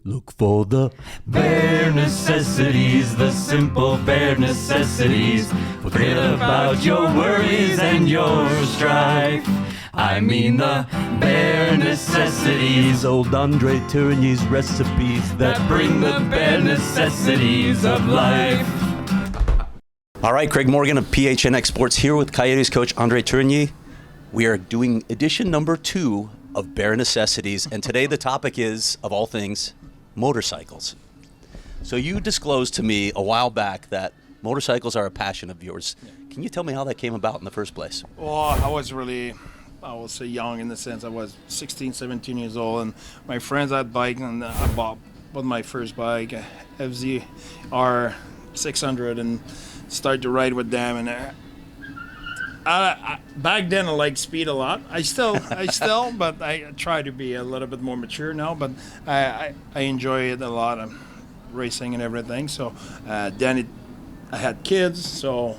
Look for the Bear necessities, the simple bare necessities. Forget about your worries and your strife. I mean the bare necessities old André Tourigny's recipes that bring the bare necessities of life. All right, Craig Morgan of PHNX Sports here with Coyotes coach André Tourigny. We are doing edition number 2 of Bear Necessities, and today the topic is, of all things, motorcycles. So you disclosed to me a while back that motorcycles are a passion of yours. Can you tell me how that came about in the first place? Well, I will say young in the sense I was 16, 17 years old, and my friends had bike, and I bought my first bike, a FZ R600, and started to ride with them. And I back then I liked speed a lot. I still, but I try to be a little bit more mature now. But I enjoy it a lot, racing and everything. So then I had kids, so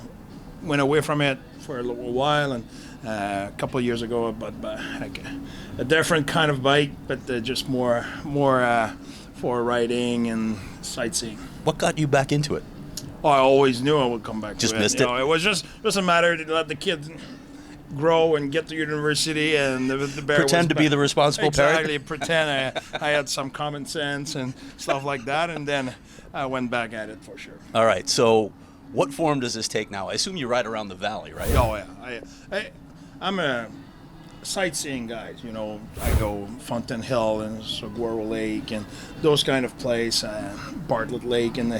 went away from it for a little while, and a couple of years ago, but a different kind of bike, but just more for riding and sightseeing. What got you back into it? Oh, I always knew I would come back to it. Just missed it? It was just a matter to let the kids grow and get to university, and the bear Pretend to be the responsible parent? Exactly, pretend I had some common sense and stuff like that, and then I went back at it for sure. All right, so what form does this take now? I assume you ride around the valley, right? Oh, yeah. I'm a sightseeing guy. You know, I go Fountain Hill and Saguaro Lake and those kind of place, Bartlett Lake in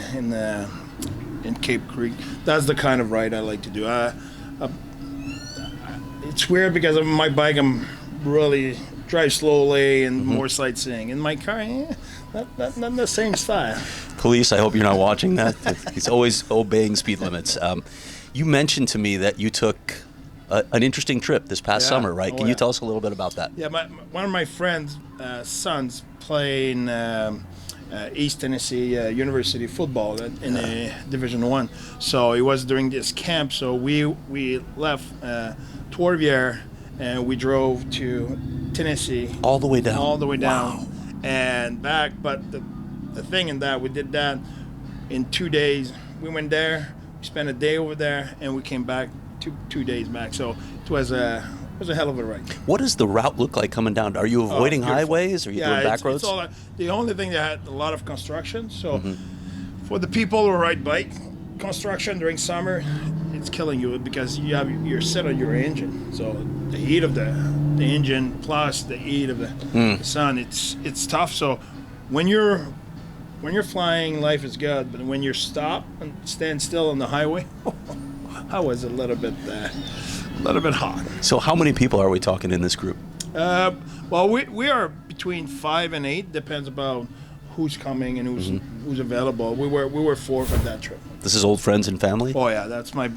Cape Creek. That's the kind of ride I like to do. It's weird because of my bike, I'm really drive slowly and more sightseeing. In my car, not the same style. Police, I hope you're not watching that. He's always obeying speed limits. You mentioned to me that you took an interesting trip this past summer, right? Oh, Can you tell us a little bit about that? Yeah, one of my friends' sons play in East Tennessee University football in Division I. So it was during this camp. So we left Trois-Rivières and we drove to Tennessee. All the way down. All the way down, wow. And back. But the thing in that, we did that in 2 days. We went there, we spent a day over there, and we came back 2 days back. So it was a hell of a ride. What does the route look like coming down? Are you avoiding highways? Or are you doing back roads? The only thing that had a lot of construction. So for the people who ride bike, construction during summer, it's killing you because you're set on your engine. So the heat of the engine plus the heat of the sun, it's tough. So when you're flying, life is good. But when you're stopped and stand still on the highway, I was a little bit hot. So how many people are we talking in this group? Well, we are between 5 and 8. Depends about who's coming and who's available. We were 4 for that trip. This is old friends and family? Oh yeah, that's my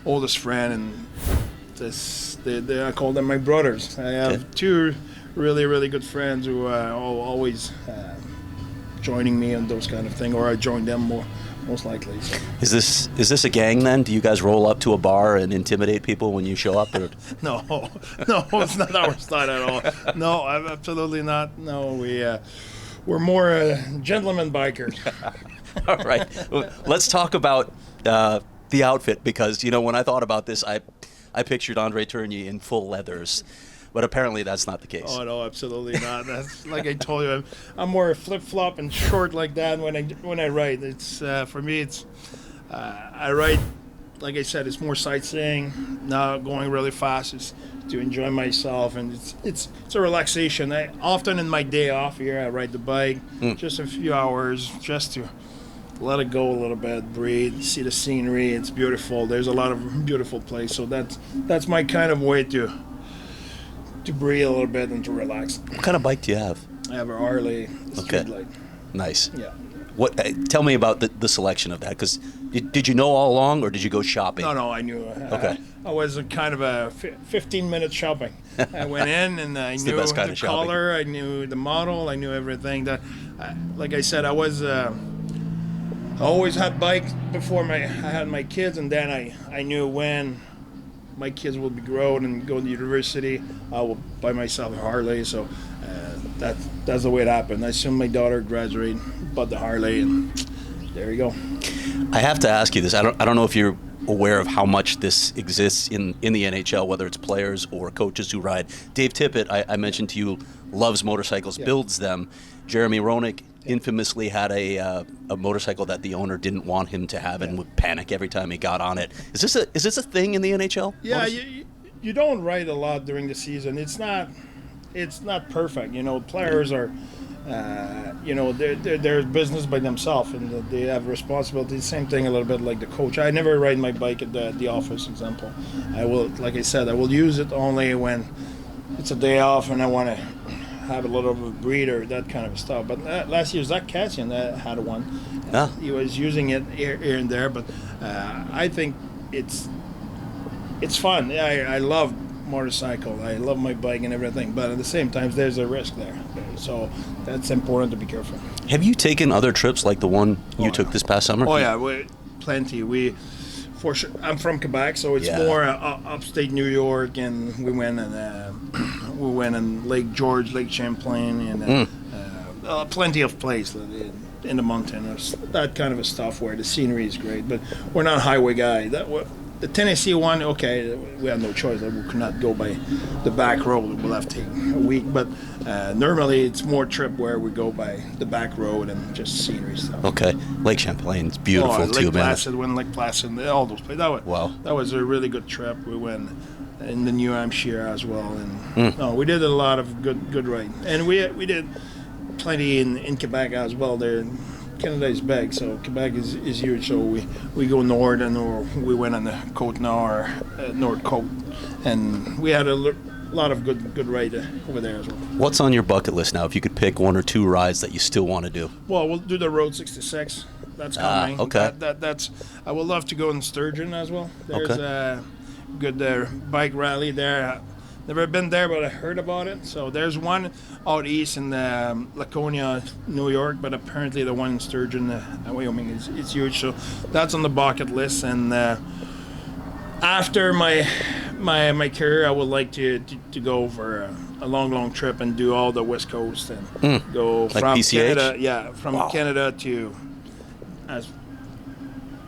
oldest friend, and I call them my brothers. I have 2 really, really good friends who are always joining me on those kind of things, or I join them most likely. So. Is this a gang then? Do you guys roll up to a bar and intimidate people when you show up? Or? No, it's not our style at all. No, absolutely not. No, we're more gentlemen bikers. All right, well, let's talk about the outfit, because when I thought about this, I pictured André Tourigny in full leathers. But apparently that's not the case. Oh no, absolutely not. That's like I told you, I'm more flip flop and short like that when I ride. It's for me. It's I ride, like I said, it's more sightseeing. Not going really fast. It's to enjoy myself, and it's a relaxation. I often in my day off here, I ride the bike just a few hours just to let it go a little bit, breathe, see the scenery. It's beautiful. There's a lot of beautiful places. So that's my kind of way to breathe a little bit and to relax. What kind of bike do you have? I have a Harley Street Light. Nice. Yeah. What? Tell me about the selection of that. Because did you know all along, or did you go shopping? No, I knew. Okay. I was a kind of a 15-minute shopping. I went in and I knew the color, I knew the model, I knew everything. That, like I said, I always had bikes before I had my kids, and then I knew when my kids will be grown and go to university, I will buy myself a Harley. So that's the way it happened. I assumed my daughter graduated, bought the Harley, and there you go. I have to ask you this. I don't know if you're aware of how much this exists in the NHL, whether it's players or coaches who ride. Dave Tippett, I mentioned to you, loves motorcycles, builds them. Jeremy Roenick infamously had a motorcycle that the owner didn't want him to have and would panic every time he got on it. Is this a thing in the NHL? Yeah, you don't ride a lot during the season. It's not perfect. Players are, they're business by themselves, and they have responsibility. Same thing a little bit like the coach. I never ride my bike at the office, example. I will, like I said, I will use it only when it's a day off and I want to have a little of a breather, that kind of stuff. But last year, Zach Cassian had one. Yeah. He was using it here and there, but I think it's fun. I love motorcycle. I love my bike and everything, but at the same time, there's a risk there. So that's important to be careful. Have you taken other trips like the one you took this past summer? Oh yeah, plenty. For sure. I'm from Quebec, so it's more upstate New York, and we went in Lake George, Lake Champlain, and plenty of places in the mountains. That kind of a stuff where the scenery is great, but we're not highway guy. The Tennessee one, okay, we had no choice. We could not go by the back road. We'll have to take a week. But normally it's more trip where we go by the back road and just scenery stuff. Okay. Lake Champlain's beautiful too, Lake man. Placid, when Lake Placid, all those places. That was a really good trip. We went in the New Hampshire as well. And we did a lot of good riding. And we did plenty in Quebec as well. There. Canada is big, so Quebec is huge. So we go north, and we went on the Côte Nord, North Côte, and we had a lot of good ride over there as well. What's on your bucket list now? If you could pick one or two rides that you still want to do. Well, we'll do the Road 66. That's coming. Okay. That's. I would love to go in Sturgeon as well. There's a good bike rally there. Never been there, but I heard about it. So there's one out east in Laconia, New York, but apparently the one in Sturgeon, Wyoming, is huge. So that's on the bucket list. And after my career, I would like to go for a long trip and do all the West Coast and go like from PCH? Canada, from Canada to.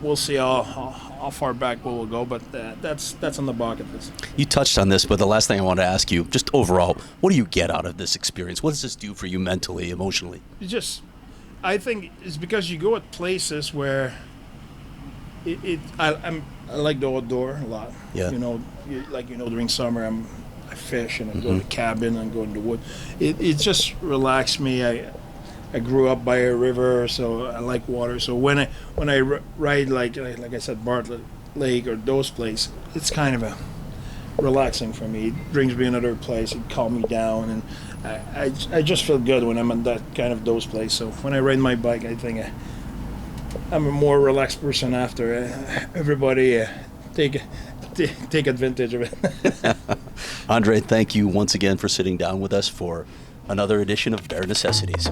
We'll see how far back we'll go, but that's on the bucket list. You touched on this, but the last thing I want to ask you, just overall, what do you get out of this experience? What does this do for you mentally, emotionally? I think it's because you go at places where I like the outdoor a lot. Yeah. During summer I fish and I go to the cabin and go in the wood. It just relaxes me. I grew up by a river, so I like water. So when I ride like I said, Bartlett Lake or those places, it's kind of a relaxing for me. It brings me another place. It calms me down, and I just feel good when I'm in that kind of those places. So when I ride my bike, I think I'm a more relaxed person after. Everybody take advantage of it. Andre, thank you once again for sitting down with us for another edition of Bear Necessities.